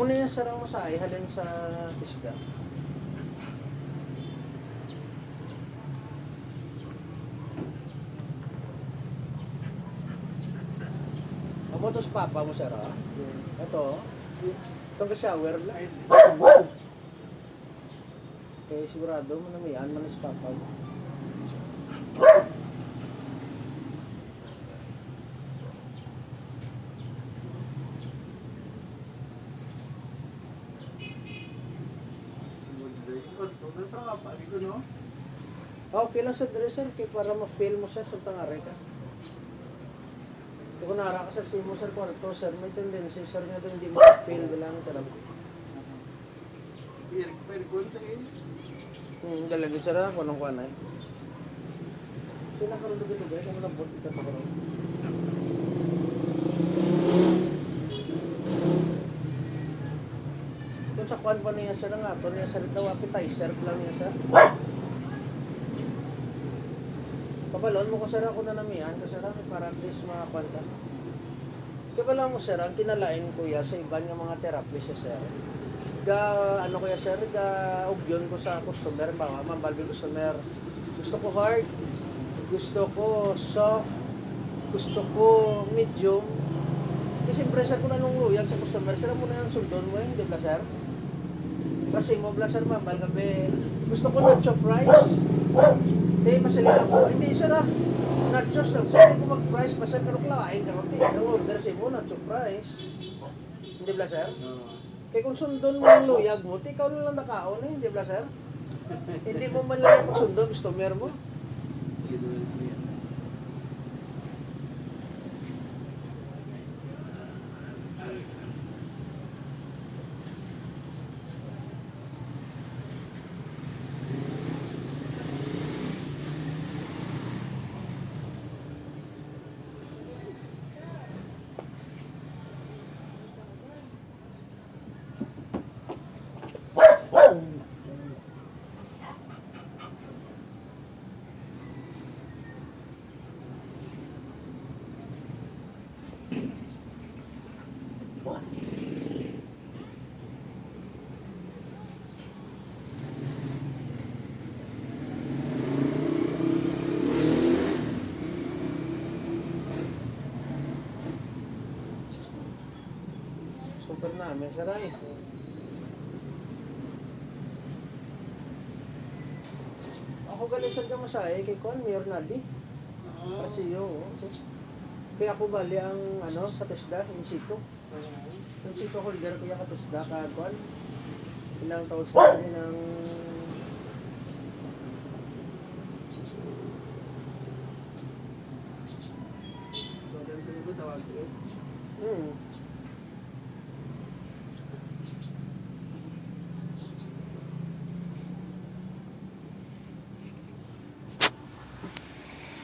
Amo na yung sarang masahe, halin sa isda. Amo to sa papa mo, sir, ha? Ito, itong ka-shower lang. Okay, sigurado mo na may man sa papa mo. Okay lang sa dresser, kaya para ma-feel mo siya sa tangari ka. Kung nara ka sa simo, sir, kwarto, sir, may tendency, sir, nga doon hindi mo feel bilang tarap. Dalagin sir, ha, kung anong kuanay. Sila karoon dito, guys, ang malambot ito pa karoon. Kung sa kuan pa niya, sir, nga, ito niya, sir, daw appetizer lang niya, sir. Kapalon mo ko, sir, ako na namihan, kasi para at least makakuan ka. Kapala mo, sir, ang kinalain kuya sa iba ng mga therapist, sir. Ano kuya, sir, ugyon ko sa customer, ba, mambalbi customer. Gusto ko hard, gusto ko soft, gusto ko medium. Kasi siyempre, sir, kung anong luyag sa customer, sir, mo na yung sundon mo, hindi ba, sir? Kasi mo bla, sir, mambal kape. Gusto ko nacho fries. Hindi, masalita ko. Hindi, sir, nachos lang. Sir, hindi ko mag-fries. Basta karong lawain ka. Ang order siya mo, nacho fries. Hindi ba, sir? Kaya kung sundon mo yung luyag mo, ikaw na lang nakaon eh. Hindi ba, sir? Hindi mo man lang yung sundon, customer mo. Super namin, sir, ay. Ako galisan ka masahe kay Juan, Mayor Nadi. Pasiyo, kaya ako bali ang sa TESDA, in situ. In situ holder ko yung ka-TESDA ka Juan. Ilang taon sa akin ng